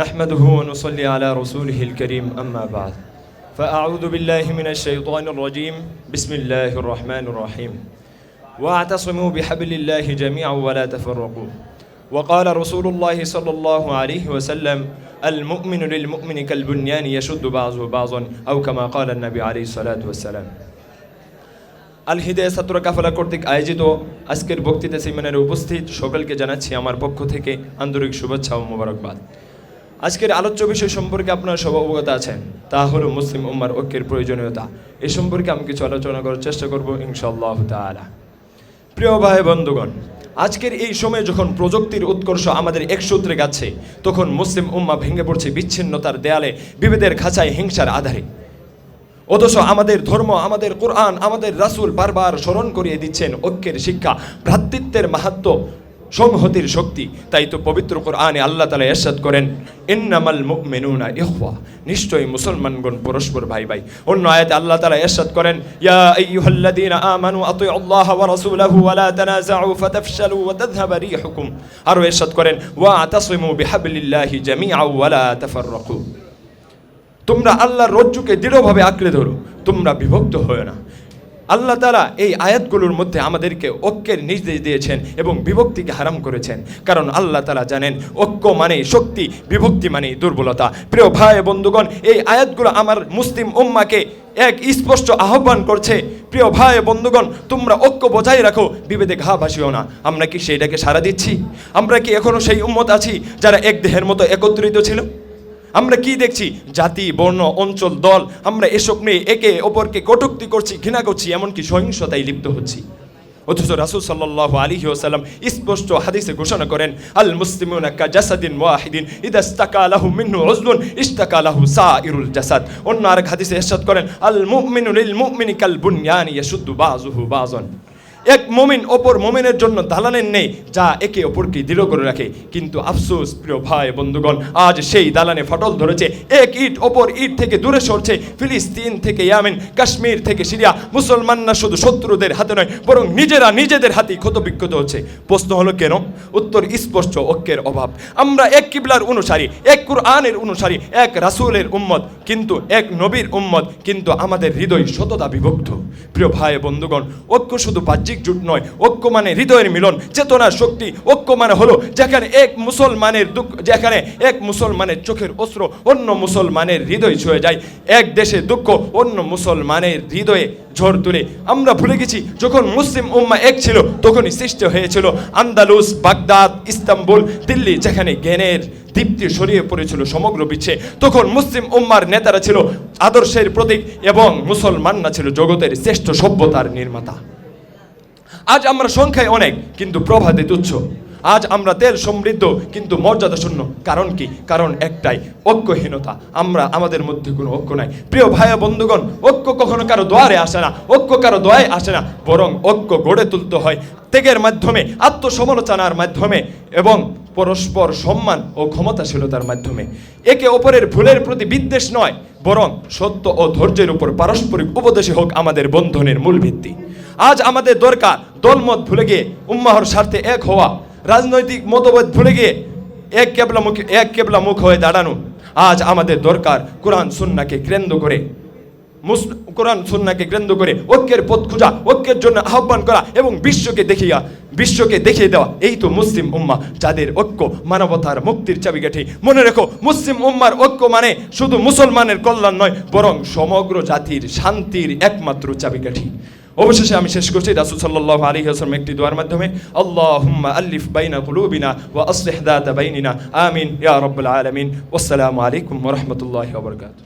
نحمده ونصلي على رسوله الكريم أما بعد فأعوذ بالله من الشيطان الرجيم بسم الله الرحمن الرحيم واعتصموا بحبل الله جميعا ولا تفرقوا وقال رسول الله صلى الله عليه وسلم المؤمن للمؤمن كالبنيان يشد بعضه بعضا أو كما قال النبي عليه الصلاة والسلام আল হিদায়াহ ছাত্র কাফেলা কর্তৃক আয়োজিত আজকের বক্তৃতা সেমিনারে উপস্থিত সকলকে জানাচ্ছি আমার পক্ষ থেকে আন্তরিক শুভেচ্ছা ও মোবারকবাদ। আজকের আলোচ্য বিষয় সম্পর্কে আপনারা সবাই অবগত আছেন, তা হলো মুসলিম উম্মার ঐক্যের প্রয়োজনীয়তা। এ সম্পর্কে আমি কিছু আলোচনা করার চেষ্টা করব ইনশাআল্লাহ তাআলা। প্রিয় ভাই বন্ধুগণ, আজকের এই সময়ে যখন প্রযুক্তির উৎকর্ষ আমাদের এক সূত্রে যাচ্ছে, তখন মুসলিম উম্মা ভেঙে পড়ছে বিচ্ছিন্নতার দেয়ালে, বিভেদের খাঁচায়, হিংসার আধারে। অথচ আমাদের ধর্ম, আমাদের কোরআন, আমাদের রাসূল বারবার স্মরণ করিয়ে দিচ্ছেন ঐক্যের শিক্ষা, ভ্রাতৃত্বের মাহাত্ম্য, সংহতির শক্তি। তাই তো পবিত্র কোরআনে আল্লাহ তাআলা ইরশাদ করেন, ইন্নামাল মুমিনুনা ইখওয়া, নিশ্চয়ই মুসলমানগণ পরস্পর ভাই ভাই। অন্য আয়াতে আল্লাহ তাআলা ইরশাদ করেন, ইয়া আইয়ুহাল্লাযীনা আমানু আতিউল্লাহ ওয়া রাসূলাহু ওয়া লা তানাযাউ ফাতাফশালু ওয়া তাযহাবা রিহুকুম। আরো ইরশাদ করেন, ওয়া আতাসিমু বিহাবলিল্লাহি জামিআ ওয়া লা তাফাররাকু। তোমরা আল্লাহর রজ্জুকে দৃঢ়ভাবে আঁকড়ে ধরো, তোমরা বিভক্ত হয়ো না। আল্লাহ তাআলা এই আয়াতগুলোর মধ্যে আমাদেরকে ঐক্যের নির্দেশ দিয়েছেন এবং বিভক্তিকে হারাম করেছেন, কারণ আল্লাহ তাআলা জানেন ঐক্য মানে শক্তি, বিভক্তি মানে দুর্বলতা। প্রিয় ভাই বন্ধুগণ, এই আয়াতগুলো আমার মুসলিম উম্মাকে এক স্পষ্ট আহ্বান করছে, প্রিয় ভাই বন্ধুগণ, তোমরা ঐক্য বজায় রাখো, বিভেদে ঘা ভাসিও না। আমরা কি সেইটাকে সাড়া দিচ্ছি? আমরা কি এখনো সেই উম্মত আছি যারা এক দেহের মতো একত্রিত ছিল? আমরা কি দেখছি? জাতি, বর্ণ, অঞ্চল, দল, আমরা এসব নিয়ে একে অপরকে কটূক্তি করছি, ঘৃণা করছি, এমনকি সহিংসতায় লিপ্ত হচ্ছি। অথচ রাসূল সাল্লাল্লাহু আলাইহি ওয়াসাল্লাম স্পষ্ট হাদিসে ঘোষণা করেন, আল মুসলিমুনা কাজাসাদিন ওয়াহিদিন ইযা ইসতাকা লাহু মিনহু উযলুন ইসতাকা লাহু সাইরুল জাসাদ। অন্য আরেক হাদিসে ইরশাদ করেন, আল মুমিনু লিল মুমিনি কাল বুনয়ানি ইয়াশুদ্দু বাযুহু বাযান। এক মুমিন অপর মুমিনের জন্য দালানের নেই, যা একে অপরকে দৃঢ় করে রাখে। কিন্তু আফসোস প্রিয় ভাই বন্ধুগণ, আজ সেই দালানে ফাটল ধরেছে, এক ইট অপর ইট থেকে দূরে সরছে। ফিলিস্তিন থেকে ইয়ামেন, কাশ্মীর থেকে সিরিয়া, মুসলমানরা শুধু শত্রুদের হাতে নয়, বরং নিজেরা নিজেদের হাতেই ক্ষতবিক্ষত হচ্ছে। প্রশ্ন হলো কেন? উত্তর স্পষ্ট, ঐক্যের অভাব। আমরা এক কিবলার অনুসারী, এক কুরআনের অনুসারী, এক রাসূলের উম্মত, কিন্তু এক নবীর উম্মত, কিন্তু আমাদের হৃদয় শতদা বিভক্ত। প্রিয় ভাই বন্ধুগণ, ঐক্য শুধু বাহ্যিক জুট নয়, ঐক্য মানে হৃদয়ের মিলন, চেতনার শক্তি। ঐক্য মানে হলো যেখানে এক মুসলমানের দুঃখ, যেখানে এক মুসলমানের চোখের অশ্রু অন্য মুসলমানের হৃদয় ছুঁয়ে যায়, এক দেশে দুঃখ অন্য মুসলমানের হৃদয়ে ঝড় তুলে। আমরা ভুলে গেছি, যখন মুসলিম উম্মাহ এক ছিল, তখনই সৃষ্টি হয়েছিল আন্দালুস, বাগদাদ, ইস্তাম্বুল, দিল্লি, যেখানে জ্ঞানের দীপ্তি ছড়িয়ে পড়েছিল সমগ্র বিশ্বে। তখন মুসলিম উম্মার নেতারা ছিল আদর্শের প্রতীক এবং মুসলমানরা ছিল জগতের শ্রেষ্ঠ সভ্যতার নির্মাতা। আজ আমরা সংখ্যায় অনেক, কিন্তু প্রভাতে তুচ্ছ। আজ আমরা তেল সমৃদ্ধ, কিন্তু মর্যাদা শূন্য। কারণ কি? কারণ একটাই, ঐক্যহীনতা। আমাদের মধ্যে কোনো ঐক্য নাই। প্রিয় ভাই বন্ধুগণ, ঐক্য কখনো কারো দোয়ারে আসে না, ঐক্য কারো দোয়ায় আসে না, বরং ঐক্য গড়ে তুলতে হয় ত্যাগের মাধ্যমে, আত্মসমালোচনার মাধ্যমে এবং পরস্পর সম্মান ও ক্ষমতাশীলতার মাধ্যমে। একে অপরের ভুলের প্রতি বিদ্বেষ নয়, বরং সত্য ও ধৈর্যের উপর পারস্পরিক উপদেশই হোক আমাদের বন্ধনের মূল ভিত্তি। আজ আমাদের দরকার দলমত ভুলে গিয়ে উম্মাহর স্বার্থে এক হওয়া, রাজনৈতিক মতভেদ ভুলে গিয়ে এক কেবলা মুখ হয়ে দাঁড়ানো। আজ আমাদের দরকার কোরআন সুন্নাহকে কেন্দ্র করে ঐক্যের পথ খোঁজা, ঐক্যের জন্য আহ্বান করা এবং বিশ্বকে দেখিয়ে দেওয়া। এই তো মুসলিম উম্মাহ, যাদের ঐক্য মানবতার মুক্তির চাবিকাঠি। মনে রেখো, মুসলিম উম্মার ঐক্য মানে শুধু মুসলমানের কল্যাণ নয়, বরং সমগ্র জাতির শান্তির একমাত্র চাবিকাঠি। অবশেষে আমি শেষ করছি রাসূল সাল্লাল্লাহু আলাইহি ওয়াসাল্লাম একটি দোয়ার মাধ্যমে, আল্লাহুম্মা আল্লিফ বাইনা কুলুবিনা ওয়া আসলিহ যাতা বাইনিনা, আমিন ইয়া রাব্বাল আলামিন। ওয়াসসালামু আলাইকুম ওয়া রাহমাতুল্লাহি ওয়া বারাকাতুহু।